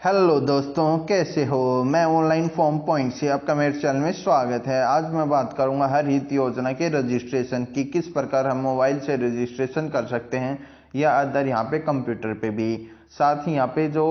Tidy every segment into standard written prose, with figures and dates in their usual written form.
Hello दोस्तों, कैसे हो। मैं ऑनलाइन फॉर्म पॉइंट से आपका मेरे चैनल में स्वागत है। आज मैं बात करूंगा हर हित योजना के रजिस्ट्रेशन की, किस प्रकार हम मोबाइल से रजिस्ट्रेशन कर सकते हैं या अदर यहाँ पे कंप्यूटर पे भी। साथ ही यहाँ पे जो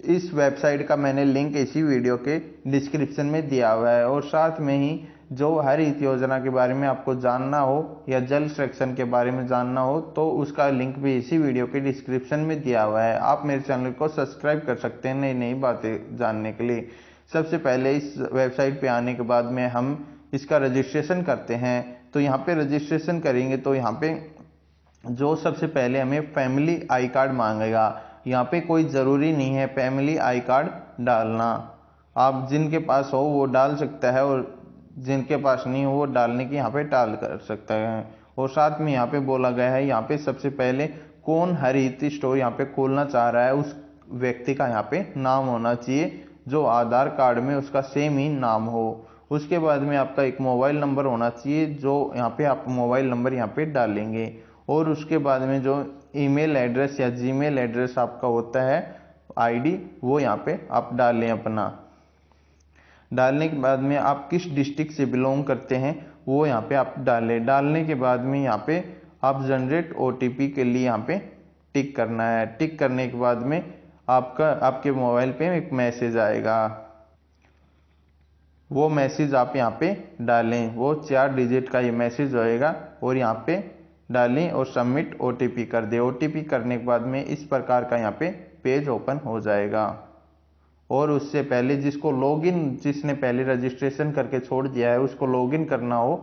इस वेबसाइट का मैंने लिंक इसी वीडियो के डिस्क्रिप्शन में दिया हुआ है। और साथ में ही जो हरित योजना के बारे में आपको जानना हो या जल संरक्षण के बारे में जानना हो तो उसका लिंक भी इसी वीडियो के डिस्क्रिप्शन में दिया हुआ है। आप मेरे चैनल को सब्सक्राइब कर सकते हैं नई नई बातें जानने के लिए। सबसे पहले इस वेबसाइट पे आने के बाद में हम इसका रजिस्ट्रेशन करते हैं। तो यहाँ पे रजिस्ट्रेशन करेंगे तो यहाँ पे जो सबसे पहले हमें फैमिली आई कार्ड मांगेगा। यहाँ पे कोई ज़रूरी नहीं है फैमिली आई कार्ड डालना, आप जिनके पास हो वो डाल सकता है और जिनके पास नहीं हो वो डालने की यहाँ पे टाल कर सकते हैं। और साथ में यहाँ पे बोला गया है, यहाँ पे सबसे पहले कौन हरित स्टोर यहाँ पे खोलना चाह रहा है उस व्यक्ति का यहाँ पे नाम होना चाहिए जो आधार कार्ड में उसका सेम ही नाम हो। उसके बाद में आपका एक मोबाइल नंबर होना चाहिए, जो यहाँ पे आप मोबाइल नंबर यहाँ पे डालेंगे। और उसके बाद में जो ईमेल एड्रेस या जीमेल एड्रेस आपका होता है आईडी, वो यहाँ पे आप डालें अपना। डालने के बाद में आप किस डिस्ट्रिक्ट से बिलोंग करते हैं वो यहाँ पे आप डालें। डालने के बाद में यहाँ पे आप जनरेट ओटीपी के लिए यहाँ पे टिक करना है। टिक करने के बाद में आपके मोबाइल पे एक मैसेज आएगा, वो मैसेज आप यहाँ पे डालें। वो 4 डिजिट का ये मैसेज होएगा और यहाँ पे डालें और सबमिट ओटीपी कर दें। ओटीपी करने के बाद में इस प्रकार का यहाँ पे पेज ओपन हो जाएगा। और उससे पहले जिसने पहले रजिस्ट्रेशन करके छोड़ दिया है उसको लॉगिन करना हो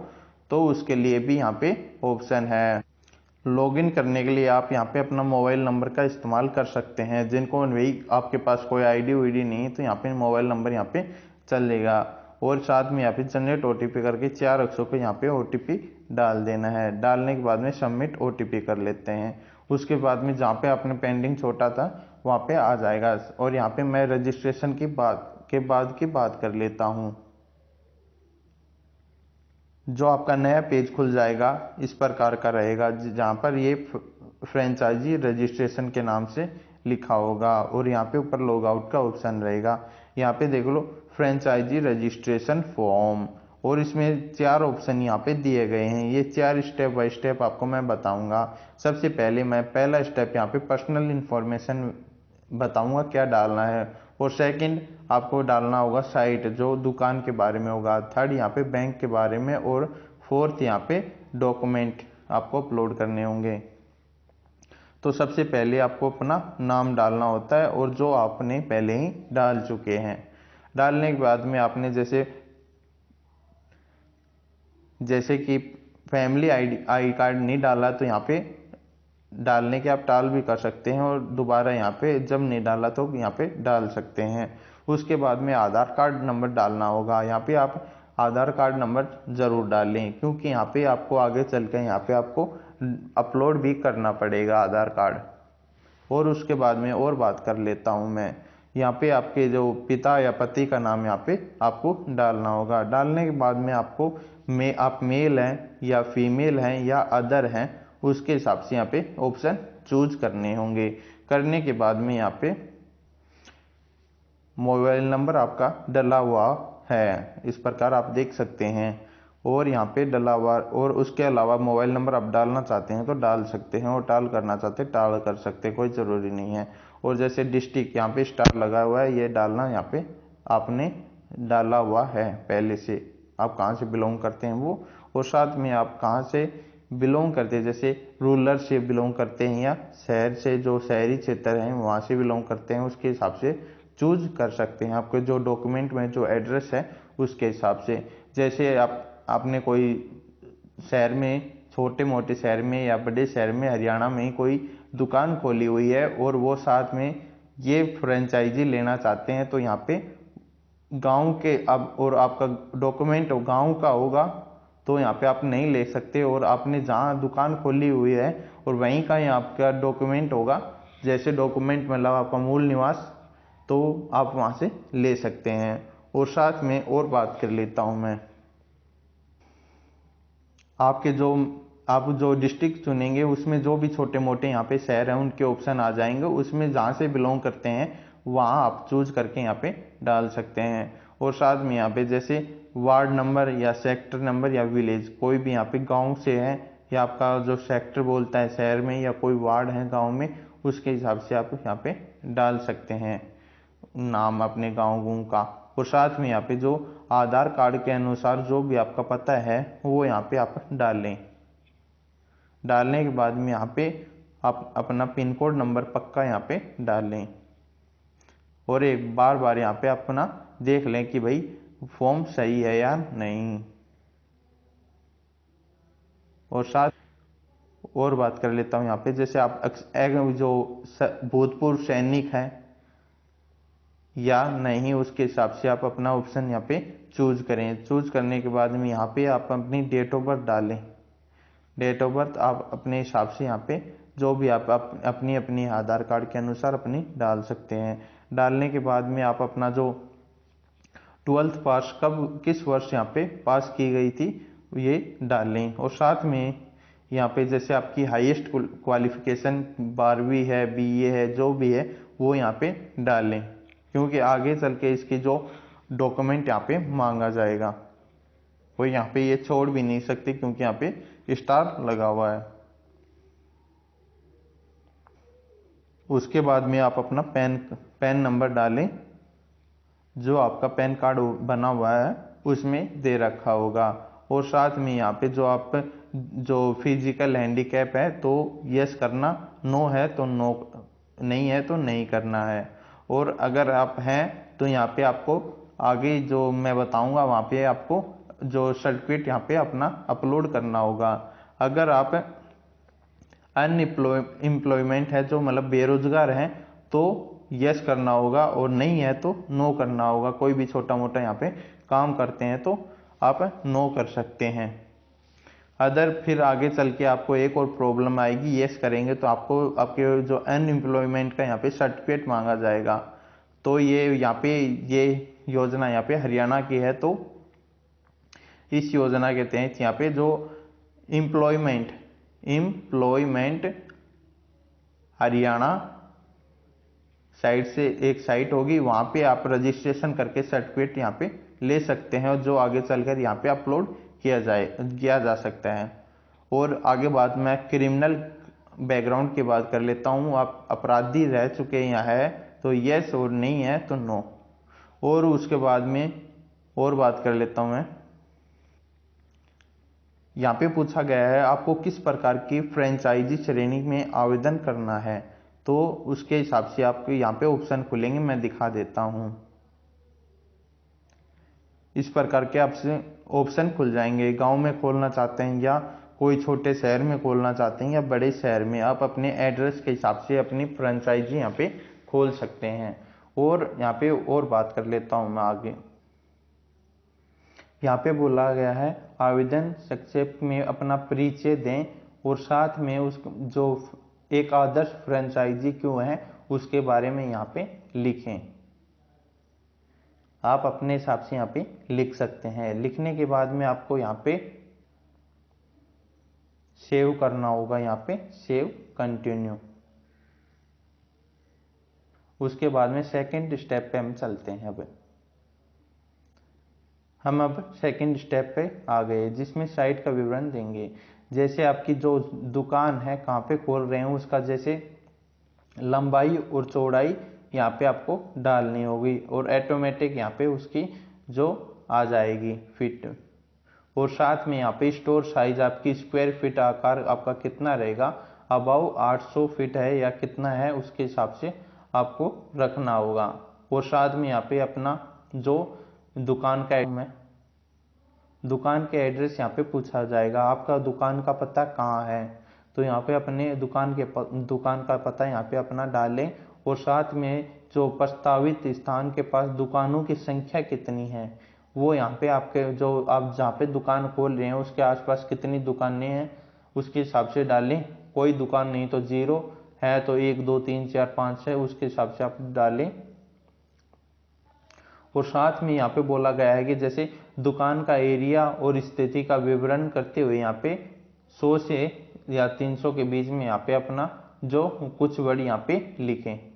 तो उसके लिए भी यहाँ पे ऑप्शन है। लॉगिन करने के लिए आप यहाँ पे अपना मोबाइल नंबर का इस्तेमाल कर सकते हैं। जिनको वही आपके पास कोई आईडी वीडी नहीं है तो यहाँ पे मोबाइल नंबर यहाँ पे चलेगा। और साथ में यहाँ पे जनरेट ओटीपी करके 4 अक्षरों को यहाँ पे ओटीपी डाल देना है। डालने के बाद में सबमिट ओटीपी कर लेते हैं। उसके बाद में जहाँ पे आपने पेंडिंग छोड़ा था वहाँ पे आ जाएगा। और यहाँ पे मैं रजिस्ट्रेशन की बात कर लेता हूँ। जो आपका नया पेज खुल जाएगा इस प्रकार का रहेगा, जहाँ पर ये फ्रेंचाइजी रजिस्ट्रेशन के नाम से लिखा होगा और यहाँ पे ऊपर लॉग आउट का ऑप्शन रहेगा। यहाँ पे देख लो फ्रेंचाइजी रजिस्ट्रेशन फॉर्म, और इसमें 4 ऑप्शन यहाँ पे दिए गए हैं। ये 4 स्टेप बाय स्टेप आपको मैं बताऊंगा। सबसे पहले मैं पहला स्टेप यहाँ पे पर्सनल इन्फॉर्मेशन बताऊंगा क्या डालना है। और सेकंड आपको डालना होगा साइट जो दुकान के बारे में होगा। थर्ड यहाँ पे बैंक के बारे में। और फोर्थ यहाँ पे डॉक्यूमेंट आपको अपलोड करने होंगे। तो सबसे पहले आपको अपना नाम डालना होता है और जो आपने पहले ही डाल चुके हैं। डालने के बाद में आपने जैसे कि फैमिली आई कार्ड नहीं डाला तो यहाँ पे डालने के आप टाल भी कर सकते हैं और दोबारा यहाँ पे जब नहीं डाला तो यहाँ पे डाल सकते हैं। उसके बाद में आधार कार्ड नंबर डालना होगा। यहाँ पे आप आधार कार्ड नंबर ज़रूर डालें क्योंकि यहाँ पे आपको आगे चल के यहाँ पे आपको अपलोड भी करना पड़ेगा आधार कार्ड। और उसके बाद में और बात कर लेता हूँ मैं। यहाँ पे आपके जो पिता या पति का नाम यहाँ पे आपको डालना होगा। डालने के बाद में आप मेल हैं या फीमेल हैं या अदर हैं उसके हिसाब से यहाँ पे ऑप्शन चूज करने होंगे। करने के बाद में यहाँ पे मोबाइल नंबर आपका डला हुआ है, इस प्रकार आप देख सकते हैं। और यहाँ पे डला हुआ, और उसके अलावा मोबाइल नंबर आप डालना चाहते हैं तो डाल सकते हैं और टाल करना चाहते हैं टाल कर सकते हैं, कोई ज़रूरी नहीं है। और जैसे डिस्ट्रिक्ट यहाँ पे स्टार लगा हुआ है, ये डालना यहाँ पे आपने डाला हुआ है पहले से, आप कहाँ से बिलोंग करते हैं वो। और साथ में आप कहाँ से बिलोंग करते हैं, जैसे रूरल से बिलोंग करते हैं या शहर से, जो शहरी क्षेत्र हैं वहाँ से बिलोंग करते हैं, उसके हिसाब से चूज कर सकते हैं। आपके जो डॉक्यूमेंट में जो एड्रेस है उसके हिसाब से, जैसे आपने कोई शहर में, छोटे मोटे शहर में या बड़े शहर में, हरियाणा में कोई दुकान खोली हुई है और वो साथ में ये फ्रेंचाइजी लेना चाहते हैं तो यहाँ पे गांव के अब, और आपका डॉक्यूमेंट गांव का होगा तो यहाँ पे आप नहीं ले सकते। और आपने जहाँ दुकान खोली हुई है और वहीं का ही आपका डॉक्यूमेंट होगा, जैसे डॉक्यूमेंट मतलब आपका मूल निवास, तो आप वहाँ से ले सकते हैं। और साथ में और बात कर लेता हूँ मैं, आपके जो आप जो डिस्ट्रिक्ट चुनेंगे उसमें जो भी छोटे मोटे यहाँ पे शहर हैं उनके ऑप्शन आ जाएंगे। उसमें जहाँ से बिलोंग करते हैं वहाँ आप चूज करके यहाँ पे डाल सकते हैं। और साथ में यहाँ पे जैसे वार्ड नंबर या सेक्टर नंबर या विलेज, कोई भी यहाँ पे गांव से है या आपका जो सेक्टर बोलता है शहर में, या कोई वार्ड है गांव में, उसके हिसाब से आप यहाँ पे डाल सकते हैं नाम अपने गाँव का। और साथ में यहाँ पे जो आधार कार्ड के अनुसार जो भी आपका पता है वो यहाँ पे आप डाल लें। डालने के बाद में यहाँ पे आप अपना पिन कोड नंबर पक्का यहाँ पे डाल लें और एक बार यहाँ पे अपना देख लें कि भाई फॉर्म सही है या नहीं। और साथ और बात कर लेता हूँ यहाँ पे, जैसे आप जो भूतपूर्व सैनिक हैं या नहीं, उसके हिसाब से आप अपना ऑप्शन यहाँ पे चूज करें। चूज करने के बाद में यहाँ पे आप अपनी डेट ऑफ बर्थ डालें। डेट ऑफ बर्थ आप अपने हिसाब से यहाँ पे जो भी आप अपनी अपनी आधार कार्ड के अनुसार अपनी डाल सकते हैं। डालने के बाद में आप अपना जो 12th पास कब किस वर्ष यहाँ पे पास की गई थी ये डाल लें। और साथ में यहाँ पे जैसे आपकी हाईएस्ट क्वालिफिकेशन 12वीं है, बीए है, जो भी है वो यहाँ पे डाल लें, क्योंकि आगे चल के इसकी जो डॉक्यूमेंट यहाँ पे मांगा जाएगा वो यहाँ पे ये छोड़ भी नहीं सकते, क्योंकि यहाँ पे स्टार लगा हुआ है। उसके बाद में आप अपना पैन नंबर डालें, जो आपका पैन कार्ड बना हुआ है उसमें दे रखा होगा। और साथ में यहाँ पे जो फिजिकल हैंडीकैप है तो यस करना, नो है तो नो, नहीं है तो नहीं करना है। और अगर आप हैं तो यहाँ पे आपको आगे जो मैं बताऊंगा वहाँ पे आपको जो सर्टिफिकेट यहाँ पे अपना अपलोड करना होगा। अगर आप अनएम्प्लॉयमेंट है, जो मतलब बेरोजगार हैं, तो यस करना होगा, और नहीं है तो नो करना होगा। कोई भी छोटा मोटा यहाँ पे काम करते हैं तो आप नो कर सकते हैं। अदर फिर आगे चल के आपको एक और प्रॉब्लम आएगी, यस करेंगे तो आपको आपके जो अनएम्प्लॉयमेंट का यहाँ पे सर्टिफिकेट मांगा जाएगा। तो ये यहाँ पे ये योजना यहाँ पे हरियाणा की है, तो इस योजना के तहत यहाँ पे जो एम्प्लॉयमेंट हरियाणा साइट से एक साइट होगी, वहाँ पे आप रजिस्ट्रेशन करके सर्टिफिकेट यहाँ पे ले सकते हैं, और जो आगे चलकर यहाँ पे अपलोड किया जा सकता है। और आगे बात मैं क्रिमिनल बैकग्राउंड की बात कर लेता हूँ। आप अपराधी रह चुके यहाँ है तो यस, और नहीं है तो नो। और उसके बाद में और बात कर लेता हूँ मैं, यहाँ पे पूछा गया है आपको किस प्रकार की फ्रेंचाइजी श्रेणी में आवेदन करना है, तो उसके हिसाब से आपको यहाँ पे ऑप्शन खुलेंगे, मैं दिखा देता हूँ। इस प्रकार के आपसे ऑप्शन खुल जाएंगे। गांव में खोलना चाहते हैं या कोई छोटे शहर में खोलना चाहते हैं या बड़े शहर में, आप अपने एड्रेस के हिसाब से अपनी फ्रेंचाइजी यहाँ पे खोल सकते हैं। और यहाँ पे और बात कर लेता हूँ मैं आगे। यहाँ पे बोला गया है आवेदन संक्षेप में अपना परिचय दें, और साथ में उस जो एक आदर्श फ्रेंचाइजी क्यों है उसके बारे में यहाँ पे लिखें। आप अपने हिसाब से यहाँ पे लिख सकते हैं। लिखने के बाद में आपको यहाँ पे सेव करना होगा, यहाँ पे सेव कंटिन्यू। उसके बाद में सेकंड स्टेप पे हम चलते हैं। अब सेकंड स्टेप पे आ गए, जिसमें साइट का विवरण देंगे। जैसे आपकी जो दुकान है कहाँ पे खोल रहे हैं उसका जैसे लंबाई और चौड़ाई यहाँ पे आपको डालनी होगी, और ऑटोमेटिक यहाँ पे उसकी जो आ जाएगी फिट। और साथ में यहाँ पे स्टोर साइज आपकी स्क्वायर फीट आकार आपका कितना रहेगा, अबाउ 800 फीट है या कितना है, उसके हिसाब से आपको रखना होगा। और साथ में यहाँ पे अपना जो दुकान के एड्रेस यहाँ पे पूछा जाएगा, आपका दुकान का पता कहाँ है, तो यहाँ पे अपने दुकान का पता यहाँ पे अपना डालें। और साथ में जो प्रस्तावित स्थान के पास दुकानों की संख्या कितनी है वो यहाँ पे आपके जो आप जहाँ पे दुकान खोल रहे हैं उसके आसपास कितनी दुकानें हैं उसके हिसाब से डालें। कोई दुकान नहीं तो 0 है तो 1 2 3 4 5 है, उसके हिसाब से आप डालें। और साथ में यहाँ पे बोला गया है कि जैसे दुकान का एरिया और स्थिति का विवरण करते हुए यहाँ पे 100 से या 300 के बीच में यहाँ पे अपना जो कुछ वर्ड यहाँ पे लिखें।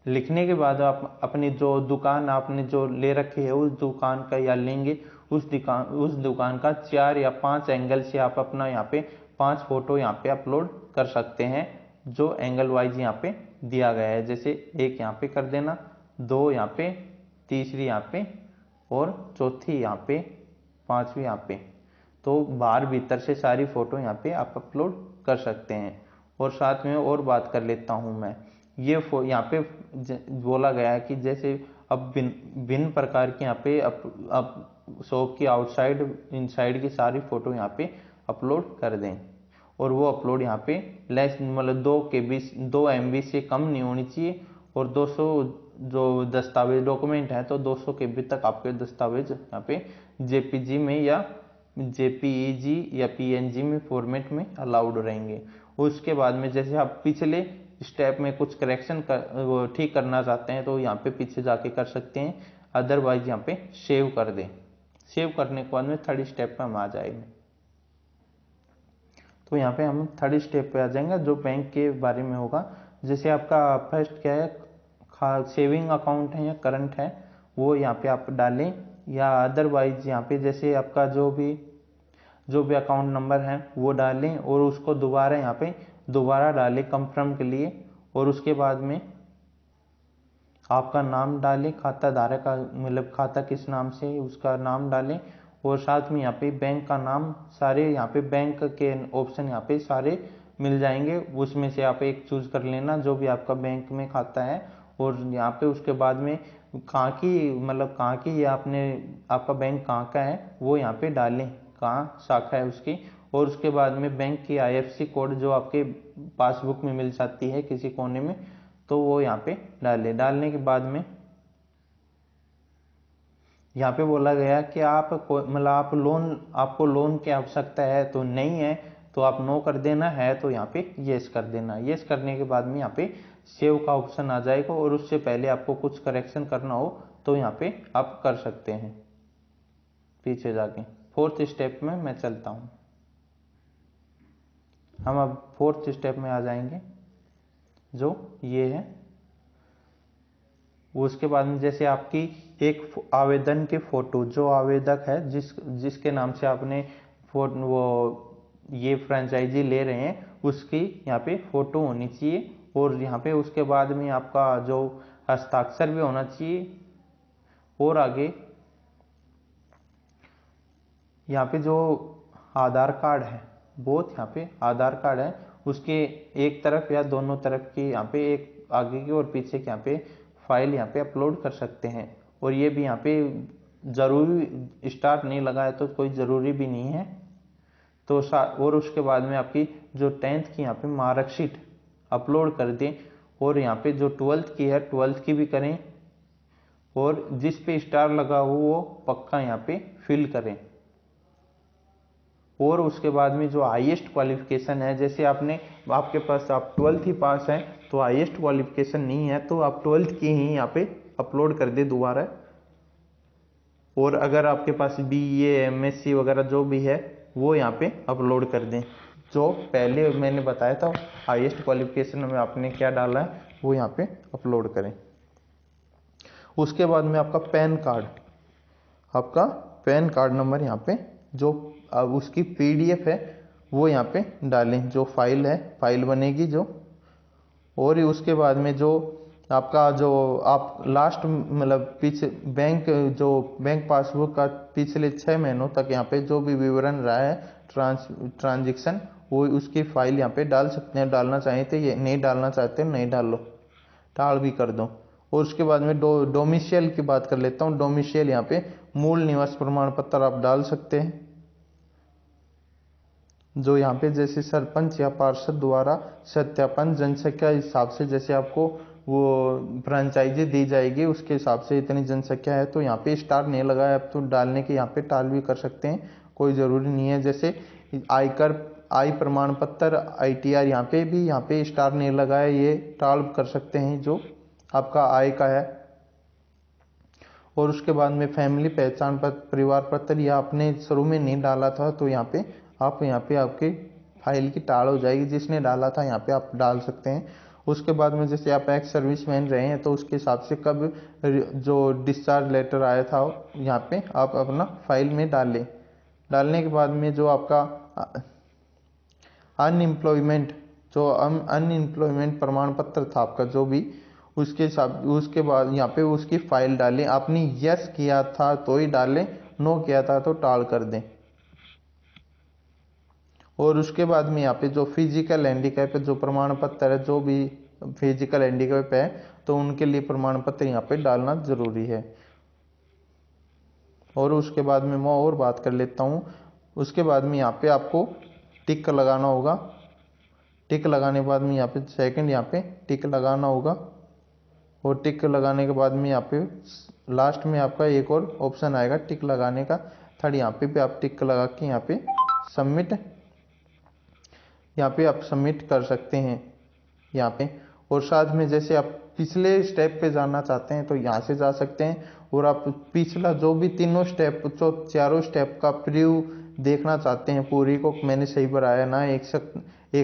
लिखने के बाद आप अपनी जो दुकान आपने जो ले रखी है उस दुकान का या लेंगे उस दुकान का 4 या 5 एंगल से आप अपना यहाँ पे 5 फोटो यहाँ पे अपलोड कर सकते हैं, जो एंगल वाइज यहाँ पे दिया गया है। जैसे एक यहाँ पे कर देना, 2 यहाँ पे, तीसरी यहाँ पे और चौथी यहाँ पे, 5वीं यहाँ पे। तो बाहर भीतर से सारी फोटो यहाँ पे आप अपलोड कर सकते हैं। और साथ में और बात कर लेता हूँ मैं, ये यहाँ पे बोला गया है कि जैसे अब भिन्न प्रकार की यहाँ पे अब शॉप की आउटसाइड इनसाइड की सारी फोटो यहाँ पे अपलोड कर दें। और वो अपलोड यहाँ पे लेस मतलब 2 MB से कम नहीं होनी चाहिए। और 200 जो दस्तावेज डॉक्यूमेंट है तो 200 KB तक आपके दस्तावेज यहाँ पे JPG में या JPEG या PNG में फॉर्मेट में अलाउड रहेंगे। उसके बाद में जैसे आप पिछले स्टेप में कुछ करेक्शन वो ठीक करना चाहते हैं तो यहाँ पे पीछे जाके कर सकते हैं, अदरवाइज यहाँ पे सेव कर दें। सेव करने के बाद में 3rd स्टेप पे हम आ जाएंगे। तो यहाँ पे हम 3rd स्टेप पे आ जाएंगे जो बैंक के बारे में होगा। जैसे आपका फर्स्ट क्या है, सेविंग अकाउंट है या करंट है, वो यहाँ पे आप डालें, या अदरवाइज यहाँ पे जैसे आपका जो भी अकाउंट नंबर है वो डालें और उसको दोबारा यहाँ पे दोबारा डालें कंफर्म के लिए। और उसके बाद में आपका नाम डालें, खाता धारक का मतलब खाता किस नाम से उसका नाम डालें। और साथ में यहाँ पे बैंक का नाम, सारे यहाँ पे बैंक के ऑप्शन यहाँ पे सारे मिल जाएंगे, उसमें से आप एक चूज कर लेना जो भी आपका बैंक में खाता है। और यहाँ पे उसके बाद में कहाँ की या आपका बैंक कहाँ का है वो यहाँ पे डालें, कहाँ शाखा है उसकी। और उसके बाद में बैंक की IFSC कोड जो आपके पासबुक में मिल जाती है किसी कोने में, तो वो यहाँ पे डालें। डालने के बाद में यहाँ पे बोला गया कि आपको लोन की आवश्यकता है तो नहीं है तो आप नो कर देना, है तो यहाँ पे येस कर देना। येस करने के बाद में यहाँ पे सेव का ऑप्शन आ जाएगा। और उससे पहले आपको कुछ करेक्शन करना हो तो यहाँ पे आप कर सकते हैं पीछे जाके। 4th स्टेप में मैं चलता हूँ। हम अब 4th स्टेप में आ जाएंगे जो ये है। उसके बाद में जैसे आपकी एक आवेदन की फोटो, जो आवेदक है जिसके नाम से आपने ये फ्रेंचाइजी ले रहे हैं उसकी यहाँ पे फोटो होनी चाहिए। और यहाँ पे उसके बाद में आपका जो हस्ताक्षर भी होना चाहिए। और आगे यहाँ पे जो आधार कार्ड है, बोथ यहाँ पे आधार कार्ड है उसके एक तरफ या दोनों तरफ की यहाँ पे एक आगे की और पीछे की यहाँ पे फाइल यहाँ पे अपलोड कर सकते हैं। और ये भी यहाँ पे जरूरी स्टार्ट नहीं लगा है तो कोई ज़रूरी भी नहीं है। तो और उसके बाद में आपकी जो 10th की यहाँ पे मार्कशीट अपलोड कर दें। और यहाँ पे जो 12th की है 12th की भी करें। और जिस पे स्टार लगा हो वो पक्का यहाँ पे फिल करें। और उसके बाद में जो हाईएस्ट क्वालिफिकेशन है, जैसे आपके पास आप 12th ही पास हैं तो हाईएस्ट क्वालिफिकेशन नहीं है तो आप 12th की ही यहाँ पे अपलोड कर दे दोबारा। और अगर आपके पास BA MSc वगैरह जो भी है वो यहाँ पे अपलोड कर दें। जो पहले मैंने बताया था हाईएस्ट क्वालिफिकेशन में आपने क्या डाला है वो यहाँ पे अपलोड करें। उसके बाद में आपका पैन कार्ड नंबर यहाँ पे जो उसकी PDF है वो यहाँ पे डालें, जो फाइल बनेगी जो। और उसके बाद में जो आपका आप लास्ट मतलब पीछे बैंक पासबुक का पिछले 6 महीनों तक यहाँ पे जो भी विवरण रहा है ट्रांजैक्शन वो उसकी फाइल यहाँ पे डाल सकते हैं। डालना चाहते ये नहीं डालना चाहते नहीं डालो, टाल भी कर दो। और उसके बाद में डोमिसाइल की बात कर लेता हूँ। डोमिसाइल यहाँ पे मूल निवास प्रमाण पत्र आप डाल सकते हैं, जो यहाँ पे जैसे सरपंच या पार्षद द्वारा सत्यापन जनसंख्या हिसाब से जैसे आपको वो फ्रेंचाइजी दी जाएगी उसके हिसाब से इतनी जनसंख्या है तो यहाँ पे स्टार नहीं लगा है। अब तो डालने के यहाँ पे टाल भी कर सकते हैं, कोई ज़रूरी नहीं है। जैसे आय प्रमाण पत्र ITR यहाँ पे स्टार नहीं लगा है, ये टाल कर सकते हैं जो आपका आय का है। और उसके बाद में फैमिली पहचान पत्र परिवार पत्र या आपने शुरू में नहीं डाला था तो यहाँ पे आपकी फाइल की टाल हो जाएगी। जिसने डाला था यहाँ पे आप डाल सकते हैं। उसके बाद में जैसे आप एक्स सर्विसमैन रहे हैं तो उसके हिसाब से कब जो डिस्चार्ज लेटर आया था यहाँ पे आप अपना फाइल में डालें। डालने के बाद में जो आपका अनएम्प्लॉयमेंट प्रमाण पत्र था आपका जो भी, उसके बाद यहाँ पे उसकी फाइल डालें। आपने यस किया था तो ही डालें, नो किया था तो टाल कर दें। और उसके बाद में यहाँ पे जो फिजिकल हैंडीकैप जो प्रमाण पत्र है, जो भी फिजिकल हैंडीकैप है तो उनके लिए प्रमाण पत्र यहाँ पे डालना जरूरी है। और उसके बाद में मैं और बात कर लेता हूँ। उसके बाद में यहाँ पे आपको टिक लगाना होगा। टिक लगाने के बाद में यहाँ पे सेकंड यहाँ पे टिक लगाना होगा। और टिक लगाने के बाद में यहाँ पे लास्ट में आपका एक और ऑप्शन आएगा टिक लगाने का, थर्ड। यहाँ पे आप टिक लगा के यहाँ पे सबमिट, यहाँ पे आप सबमिट कर सकते हैं यहाँ पे। और साथ में जैसे आप पिछले स्टेप पे जाना चाहते हैं तो यहाँ से जा सकते हैं। और आप पिछला जो भी तीनों स्टेप, जो चारों स्टेप का प्रीव्यू देखना चाहते हैं पूरी को मैंने सही बनाया ना एक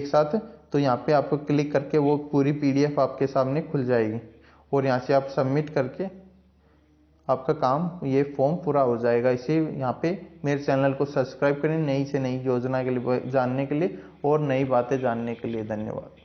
साथ, तो यहाँ पे आपको क्लिक करके वो पूरी पीडीएफ आपके सामने खुल जाएगी। और यहाँ से आप सबमिट करके आपका काम, ये फॉर्म पूरा हो जाएगा। इसी यहाँ पे मेरे चैनल को सब्सक्राइब करें नई से नई योजना के लिए जानने के लिए और नई बातें जानने के लिए। धन्यवाद।